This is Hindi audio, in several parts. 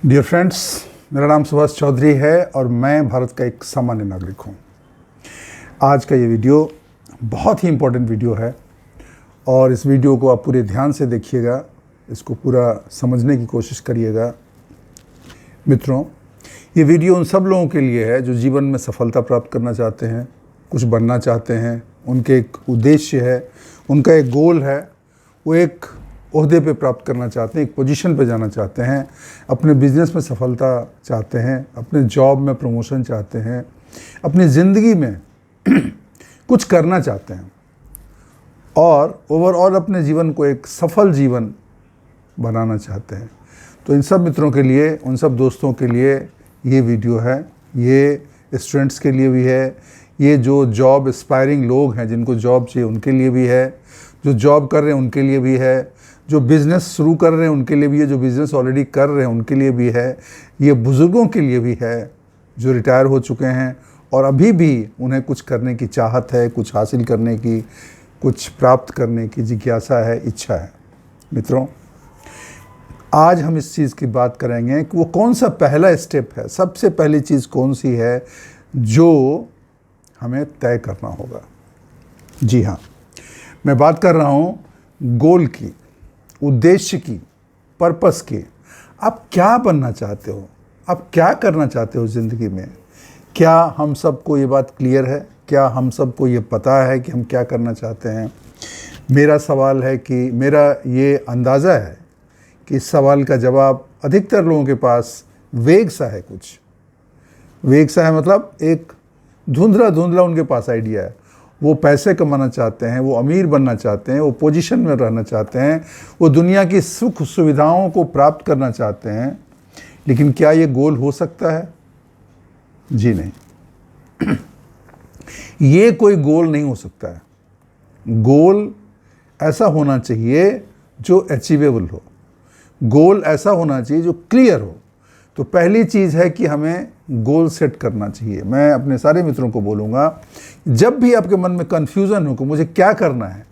डियर फ्रेंड्स, मेरा नाम सुभाष चौधरी है और मैं भारत का एक सामान्य नागरिक हूँ। आज का ये वीडियो बहुत ही इम्पोर्टेंट वीडियो है और इस वीडियो को आप पूरे ध्यान से देखिएगा, इसको पूरा समझने की कोशिश करिएगा। मित्रों, ये वीडियो उन सब लोगों के लिए है जो जीवन में सफलता प्राप्त करना चाहते हैं, कुछ बनना चाहते हैं, उनके एक उद्देश्य है, उनका एक गोल है, वो एक ओहदे पे प्राप्त करना चाहते हैं, एक पोजीशन पे जाना चाहते हैं, अपने बिजनेस में सफलता चाहते हैं, अपने जॉब में प्रमोशन चाहते हैं, अपनी ज़िंदगी में कुछ करना चाहते हैं और ओवरऑल अपने जीवन को एक सफल जीवन बनाना चाहते हैं। तो इन सब मित्रों के लिए, उन सब दोस्तों के लिए ये वीडियो है। ये स्टूडेंट्स के लिए भी है, ये जो जॉब एस्पायरिंग लोग हैं जिनको जॉब चाहिए उनके लिए भी है, जो जॉब कर रहे हैं उनके लिए भी है, जो बिज़नेस शुरू कर रहे हैं उनके लिए भी है, जो बिज़नेस ऑलरेडी कर रहे हैं उनके लिए भी है, ये बुज़ुर्गों के लिए भी है जो रिटायर हो चुके हैं और अभी भी उन्हें कुछ करने की चाहत है, कुछ हासिल करने की, कुछ प्राप्त करने की जिज्ञासा है, इच्छा है। मित्रों, आज हम इस चीज़ की बात करेंगे कि वो कौन सा पहला स्टेप है, सबसे पहली चीज़ कौन सी है जो हमें तय करना होगा। जी हाँ, मैं बात कर रहा हूँ गोल की, उद्देश्य की, पर्पस की। आप क्या बनना चाहते हो, आप क्या करना चाहते हो ज़िंदगी में? क्या हम सबको ये बात क्लियर है? क्या हम सबको ये पता है कि हम क्या करना चाहते हैं? मेरा सवाल है कि मेरा ये अंदाज़ा है कि इस सवाल का जवाब अधिकतर लोगों के पास वेग सा है, कुछ वेग सा है, मतलब एक धुंधला धुंधला उनके पास आइडिया है। वो पैसे कमाना चाहते हैं, वो अमीर बनना चाहते हैं, वो पोजीशन में रहना चाहते हैं, वो दुनिया की सुख सुविधाओं को प्राप्त करना चाहते हैं, लेकिन क्या ये गोल हो सकता है? जी नहीं। ये कोई गोल नहीं हो सकता है। गोल ऐसा होना चाहिए जो अचीवेबल हो, गोल ऐसा होना चाहिए जो क्लियर हो। तो पहली चीज़ है कि हमें गोल सेट करना चाहिए। मैं अपने सारे मित्रों को बोलूँगा, जब भी आपके मन में कन्फ्यूज़न हो कि मुझे क्या करना है,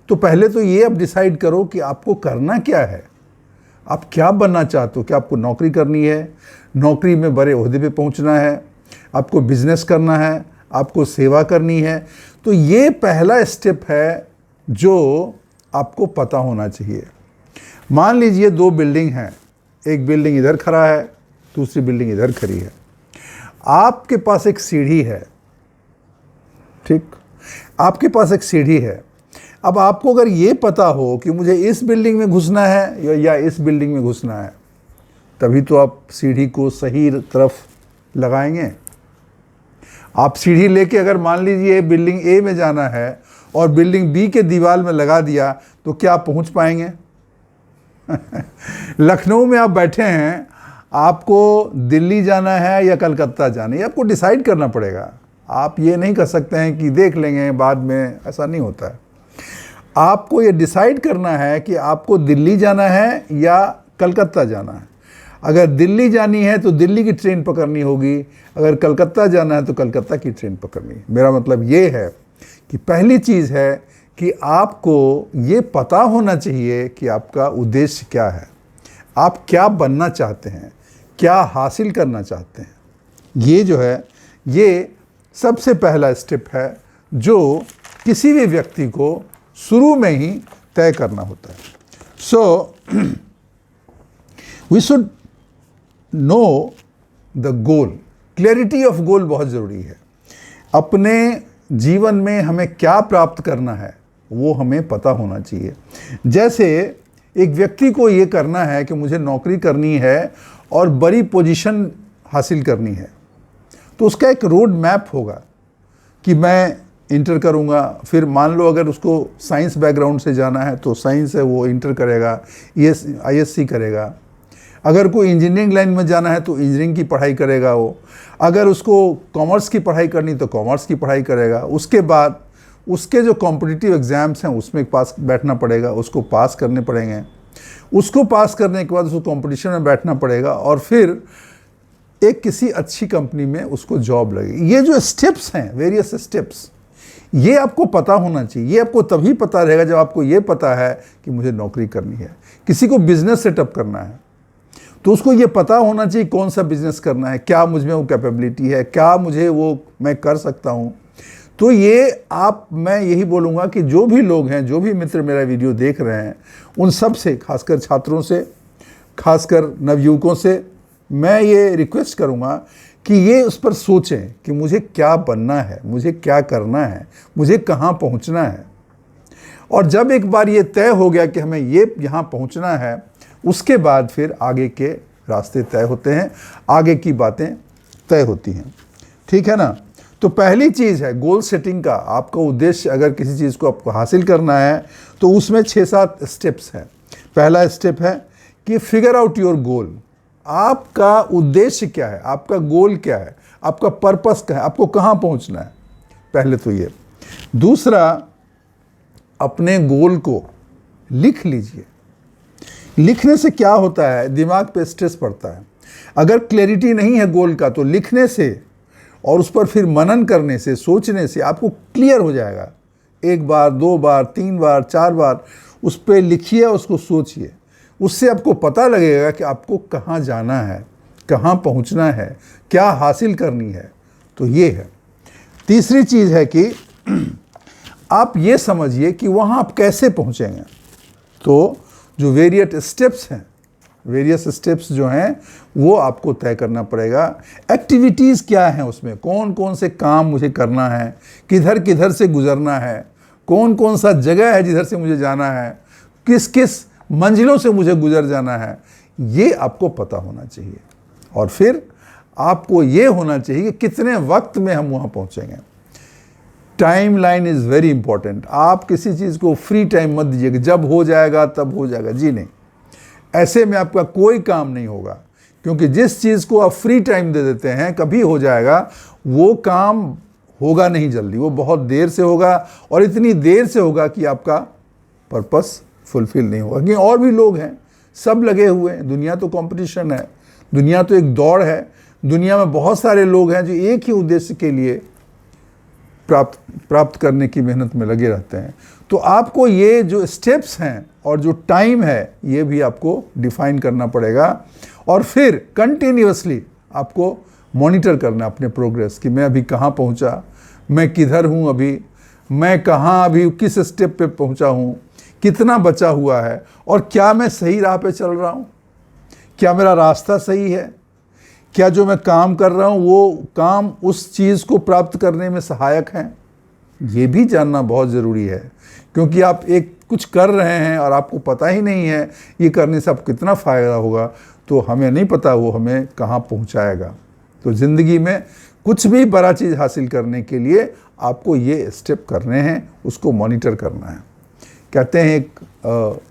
तो पहले तो ये आप डिसाइड करो कि आपको करना क्या है, आप क्या बनना चाहते हो। क्या आपको नौकरी करनी है, नौकरी में बड़े ओहदे पे पहुंचना है, आपको बिजनेस करना है, आपको सेवा करनी है? तो ये पहला स्टेप है जो आपको पता होना चाहिए। मान लीजिए दो बिल्डिंग हैं, एक बिल्डिंग इधर खड़ा है, दूसरी बिल्डिंग इधर खड़ी है। आपके पास एक सीढ़ी है, ठीक, आपके पास एक सीढ़ी है। अब आपको अगर ये पता हो कि मुझे इस बिल्डिंग में घुसना है या इस बिल्डिंग में घुसना है, तभी तो आप सीढ़ी को सही तरफ लगाएंगे। आप सीढ़ी लेके अगर मान लीजिए बिल्डिंग ए में जाना है और बिल्डिंग बी के दीवार में लगा दिया, तो क्या आप पहुंच पाएंगे? लखनऊ में आप बैठे हैं, आपको दिल्ली जाना है या कलकत्ता जाना है, आपको डिसाइड करना पड़ेगा। आप ये नहीं कर सकते हैं कि देख लेंगे बाद में, ऐसा नहीं होता है। आपको ये डिसाइड करना है कि आपको दिल्ली जाना है या कलकत्ता जाना है। अगर दिल्ली जानी है तो दिल्ली की ट्रेन पकड़नी होगी, अगर कलकत्ता जाना है तो कलकत्ता की ट्रेन पकड़नी है। मेरा मतलब ये है कि पहली चीज़ है कि आपको ये पता होना चाहिए कि आपका उद्देश्य क्या है, आप क्या बनना चाहते हैं, क्या हासिल करना चाहते हैं। ये जो है, ये सबसे पहला स्टेप है जो किसी भी व्यक्ति को शुरू में ही तय करना होता है। So we should know the goal. Clarity of goal बहुत ज़रूरी है। अपने जीवन में हमें क्या प्राप्त करना है वो हमें पता होना चाहिए। जैसे एक व्यक्ति को ये करना है कि मुझे नौकरी करनी है और बड़ी पोजीशन हासिल करनी है, तो उसका एक रोड मैप होगा कि मैं इंटर करूँगा, फिर मान लो अगर उसको साइंस बैकग्राउंड से जाना है तो साइंस है वो इंटर करेगा, ISC करेगा। अगर कोई इंजीनियरिंग लाइन में जाना है तो इंजीनियरिंग की पढ़ाई करेगा वो। अगर उसको कॉमर्स की पढ़ाई करनी तो कॉमर्स की पढ़ाई करेगा। उसके बाद उसके जो कॉम्पिटिटिव एग्ज़ाम्स हैं उसमें पास बैठना पड़ेगा, उसको पास करने पड़ेंगे। उसको पास करने के बाद उसको कंपटीशन में बैठना पड़ेगा और फिर एक किसी अच्छी कंपनी में उसको जॉब लगेगी। ये जो स्टेप्स हैं, वेरियस स्टेप्स, ये आपको पता होना चाहिए। ये आपको तभी पता रहेगा जब आपको ये पता है कि मुझे नौकरी करनी है, किसी को बिजनेस सेटअप करना है, तो उसको ये पता होना चाहिए कौन सा बिजनेस करना है, क्या मुझ में वो कैपेबिलिटी है, क्या मुझे वो मैं कर सकता हूँ। तो ये मैं यही बोलूँगा कि जो भी लोग हैं, जो भी मित्र मेरा वीडियो देख रहे हैं, उन सब से, खासकर छात्रों से, खासकर नवयुवकों से मैं ये रिक्वेस्ट करूँगा कि ये उस पर सोचें कि मुझे क्या बनना है, मुझे क्या करना है, मुझे कहाँ पहुँचना है। और जब एक बार ये तय हो गया कि हमें ये यहाँ पहुँचना है, उसके बाद फिर आगे के रास्ते तय होते हैं, आगे की बातें तय होती हैं। ठीक है ना। तो पहली चीज़ है गोल सेटिंग का। आपका उद्देश्य अगर किसी चीज़ को आपको हासिल करना है तो उसमें 6-7 स्टेप्स हैं। पहला स्टेप है कि फिगर आउट योर गोल। आपका उद्देश्य क्या है, आपका गोल क्या है, आपका पर्पस क्या है, आपको कहाँ पहुँचना है, पहले तो ये। दूसरा, अपने गोल को लिख लीजिए। लिखने से क्या होता है, दिमाग पे स्ट्रेस पड़ता है। अगर क्लैरिटी नहीं है गोल का तो लिखने से और उस पर फिर मनन करने से, सोचने से आपको क्लियर हो जाएगा। 1 बार, 2 बार, 3 बार, 4 बार उस पर लिखिए, उसको सोचिए। उससे आपको पता लगेगा कि आपको कहाँ जाना है, कहाँ पहुँचना है, क्या हासिल करनी है। तो ये है। तीसरी चीज़ है कि आप ये समझिए कि वहाँ आप कैसे पहुँचेंगे। तो जो वेरियस स्टेप्स जो हैं वो आपको तय करना पड़ेगा। एक्टिविटीज़ क्या हैं उसमें, कौन कौन से काम मुझे करना है, किधर किधर से गुजरना है, कौन कौन सा जगह है जिधर से मुझे जाना है, किस किस मंजिलों से मुझे गुजर जाना है, ये आपको पता होना चाहिए। और फिर आपको ये होना चाहिए कि कितने वक्त में हम वहाँ पहुँचेंगे। Time line is very important. आप किसी चीज़ को फ्री टाइम मत दीजिएगा, जब हो जाएगा तब हो जाएगा, जी नहीं। ऐसे में आपका कोई काम नहीं होगा, क्योंकि जिस चीज़ को आप फ्री टाइम दे देते हैं, कभी हो जाएगा, वो काम होगा नहीं जल्दी, वो बहुत देर से होगा और इतनी देर से होगा कि आपका पर्पस फुलफिल नहीं होगा। क्योंकि और भी लोग हैं, सब लगे हुए हैं। दुनिया तो कंपटीशन है, दुनिया तो एक दौड़ है। दुनिया में बहुत सारे लोग हैं जो एक ही उद्देश्य के लिए प्राप्त करने की मेहनत में लगे रहते हैं। तो आपको ये जो स्टेप्स हैं और जो टाइम है, ये भी आपको डिफाइन करना पड़ेगा। और फिर कंटिन्यूअसली आपको मॉनिटर करना अपने प्रोग्रेस कि मैं अभी कहाँ पहुँचा, मैं किधर हूँ अभी, मैं कहाँ अभी किस स्टेप पे पहुँचा हूँ, कितना बचा हुआ है और क्या मैं सही राह पे चल रहा हूँ, क्या मेरा रास्ता सही है, क्या जो मैं काम कर रहा हूँ वो काम उस चीज़ को प्राप्त करने में सहायक हैं। ये भी जानना बहुत ज़रूरी है, क्योंकि आप एक कुछ कर रहे हैं और आपको पता ही नहीं है ये करने से आपको कितना फ़ायदा होगा, तो हमें नहीं पता वो हमें कहाँ पहुँचाएगा। तो ज़िंदगी में कुछ भी बड़ा चीज़ हासिल करने के लिए आपको ये स्टेप करने हैं, उसको मॉनिटर करना है। कहते हैं एक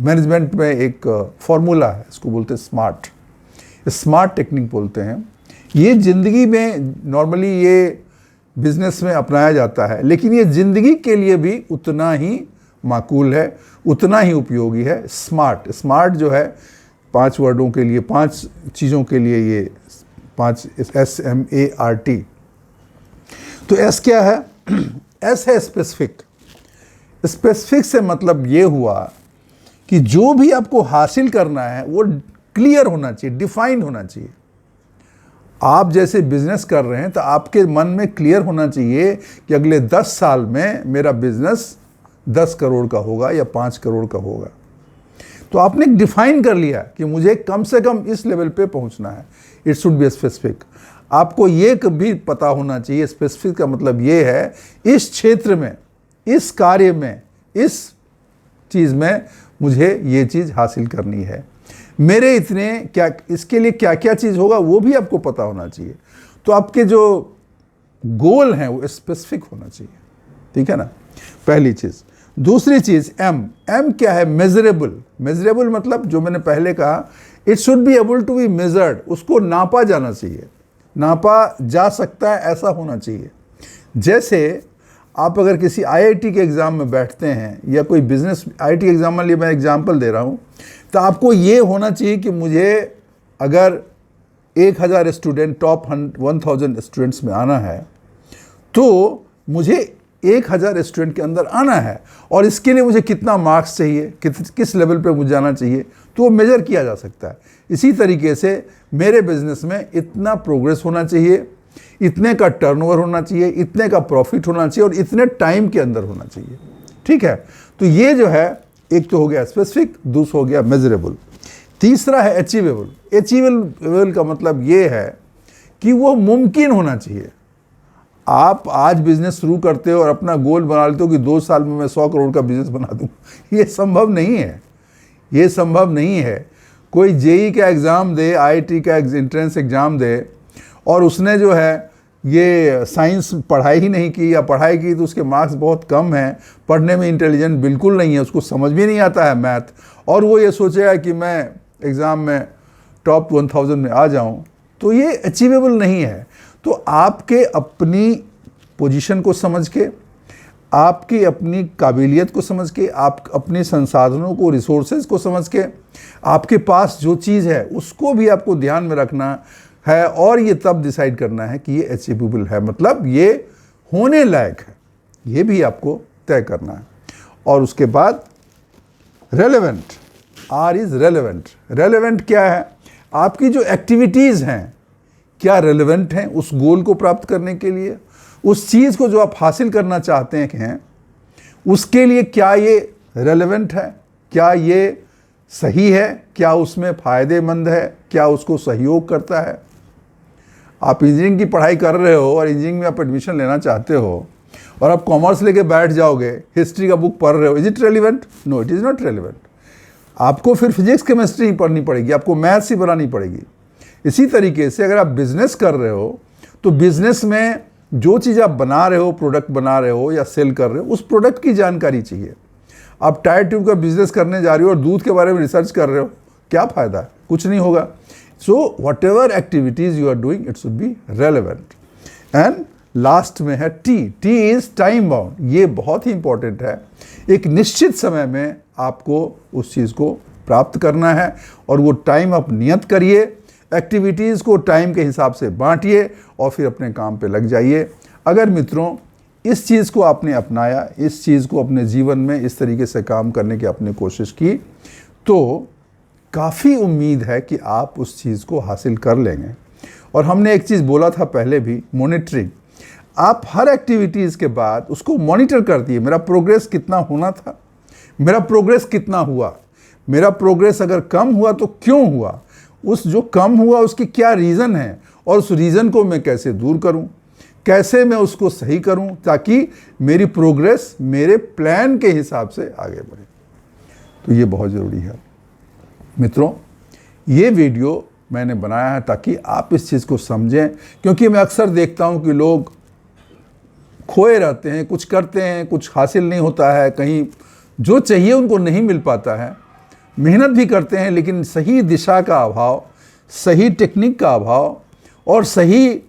मैनेजमेंट में एक फॉर्मूला है, इसको बोलते हैं स्मार्ट टेक्निक बोलते हैं। ये ज़िंदगी में नॉर्मली ये बिजनेस में अपनाया जाता है, लेकिन ये ज़िंदगी के लिए भी उतना ही माकूल है, उतना ही उपयोगी है। स्मार्ट जो है 5 वर्डों के लिए, 5 चीज़ों के लिए, ये 5 SMART। तो S क्या है? S है स्पेसिफिक। स्पेसिफिक से मतलब ये हुआ कि जो भी आपको हासिल करना है वो क्लियर होना चाहिए, डिफाइंड होना चाहिए। आप जैसे बिजनेस कर रहे हैं तो आपके मन में क्लियर होना चाहिए कि अगले 10 साल में मेरा बिजनेस 10 करोड़ का होगा या 5 करोड़ का होगा। तो आपने डिफाइन कर लिया कि मुझे कम से कम इस लेवल पे पहुंचना है। It should be specific. आपको ये भी पता होना चाहिए, स्पेसिफिक का मतलब ये है इस क्षेत्र में, इस कार्य में, इस चीज़ में मुझे ये चीज़ हासिल करनी है। मेरे इतने क्या, इसके लिए क्या क्या चीज़ होगा वो भी आपको पता होना चाहिए। तो आपके जो गोल हैं वो स्पेसिफिक होना चाहिए। ठीक है ना, पहली चीज़। दूसरी चीज़ एम क्या है? मेजरेबल मतलब जो मैंने पहले कहा, it should be able to be measured. उसको नापा जाना चाहिए, नापा जा सकता है, ऐसा होना चाहिए। जैसे आप अगर किसी IIT के एग्ज़ाम में बैठते हैं या कोई बिजनेस IIT एग्ज़ाम में, लिए मैं एग्जांपल दे रहा हूँ, तो आपको ये होना चाहिए कि मुझे अगर 1000 स्टूडेंट, टॉप 1000 स्टूडेंट्स में आना है, तो मुझे 1000 स्टूडेंट के अंदर आना है और इसके लिए मुझे कितना मार्क्स चाहिए, किस लेवल पे मुझे जाना चाहिए, तो वो मेजर किया जा सकता है। इसी तरीके से मेरे बिजनेस में इतना प्रोग्रेस होना चाहिए, इतने का टर्नओवर होना चाहिए, इतने का प्रॉफिट होना चाहिए और इतने टाइम के अंदर होना चाहिए। ठीक है, तो ये जो है एक तो हो गया स्पेसिफिक, दूसरा हो गया मेजरेबल, तीसरा है अचीवेबल। अचीवेबल का मतलब ये है कि वो मुमकिन होना चाहिए। आप आज बिजनेस शुरू करते हो और अपना गोल बना लेते हो कि 2 साल में मैं 100 करोड़ का बिजनेस बना दूं, ये संभव नहीं है, ये संभव नहीं है। कोई जेई का एग्ज़ाम दे, आईआईटी का एंट्रेंस एग्ज़ाम दे और उसने जो है ये साइंस पढ़ाई ही नहीं की या पढ़ाई की तो उसके मार्क्स बहुत कम हैं, पढ़ने में इंटेलिजेंट बिल्कुल नहीं है, उसको समझ भी नहीं आता है मैथ, और वो ये सोचेगा कि मैं एग्ज़ाम में टॉप 1000 में आ जाऊं, तो ये अचीवेबल नहीं है। तो आपके अपनी पोजीशन को समझ के, आपकी अपनी काबिलियत को समझ के, आप अपने संसाधनों को, रिसोर्सेज को समझ के, आपके पास जो चीज़ है उसको भी आपको ध्यान में रखना है और ये तब डिसाइड करना है कि ये अचीवेबल है, मतलब ये होने लायक है, ये भी आपको तय करना है। और उसके बाद relevant, R is relevant. Relevant क्या है? आपकी जो एक्टिविटीज़ हैं क्या रेलेवेंट हैं उस गोल को प्राप्त करने के लिए, उस चीज़ को जो आप हासिल करना चाहते हैं उसके लिए क्या ये रेलेवेंट है, क्या ये सही है, क्या उसमें फ़ायदेमंद है, क्या उसको सहयोग करता है। आप इंजीनियरिंग की पढ़ाई कर रहे हो और इंजीनियरिंग में आप एडमिशन लेना चाहते हो और आप कॉमर्स लेके बैठ जाओगे, हिस्ट्री का बुक पढ़ रहे हो, is it relevant? No, it is not relevant. आपको फिर फिजिक्स केमिस्ट्री ही पढ़नी पड़ेगी, आपको मैथ्स ही बनानी पड़ेगी। इसी तरीके से अगर आप बिजनेस कर रहे हो तो बिजनेस में जो चीज़ आप बना रहे हो, प्रोडक्ट बना रहे हो या सेल कर रहे हो, उस प्रोडक्ट की जानकारी चाहिए। आप टायर ट्यूब का बिजनेस करने जा रहे हो और दूध के बारे में रिसर्च कर रहे हो, क्या फ़ायदा है? कुछ नहीं होगा। So whatever activities you are doing it should be relevant. And last में है T. T is time bound. ये बहुत ही इंपॉर्टेंट है। एक निश्चित समय में आपको उस चीज़ को प्राप्त करना है और वो टाइम आप नियत करिए, एक्टिविटीज़ को टाइम के हिसाब से बांटिए और फिर अपने काम पे लग जाइए। अगर मित्रों इस चीज़ को आपने अपनाया, इस चीज़ को अपने जीवन में इस तरीके से काम करने की आपने कोशिश की, तो काफ़ी उम्मीद है कि आप उस चीज़ को हासिल कर लेंगे। और हमने एक चीज़ बोला था पहले भी, मॉनिटरिंग। आप हर एक्टिविटीज़ के बाद उसको मॉनिटर करती है, मेरा प्रोग्रेस कितना होना था, मेरा प्रोग्रेस कितना हुआ, मेरा प्रोग्रेस अगर कम हुआ तो क्यों हुआ, उस जो कम हुआ उसकी क्या रीज़न है और उस रीज़न को मैं कैसे दूर करूं, कैसे मैं उसको सही करूं ताकि मेरी प्रोग्रेस मेरे प्लान के हिसाब से आगे बढ़े। तो ये बहुत ज़रूरी है मित्रों। ये वीडियो मैंने बनाया है ताकि आप इस चीज़ को समझें, क्योंकि मैं अक्सर देखता हूं कि लोग खोए रहते हैं, कुछ करते हैं, कुछ हासिल नहीं होता है, कहीं जो चाहिए उनको नहीं मिल पाता है, मेहनत भी करते हैं लेकिन सही दिशा का अभाव, सही टेक्निक का अभाव और सही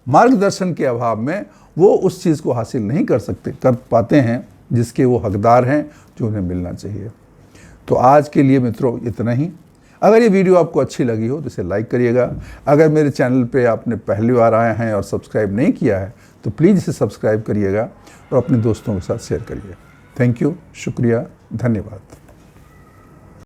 मार्गदर्शन के अभाव में वो उस चीज़ को हासिल नहीं कर पाते हैं जिसके वो हकदार हैं, जो उन्हें मिलना चाहिए। तो आज के लिए मित्रों इतना ही। अगर ये वीडियो आपको अच्छी लगी हो तो इसे लाइक करिएगा। अगर मेरे चैनल पे आपने पहली बार आए हैं और सब्सक्राइब नहीं किया है तो प्लीज़ इसे सब्सक्राइब करिएगा और अपने दोस्तों के साथ शेयर करिए। थैंक यू, शुक्रिया, धन्यवाद।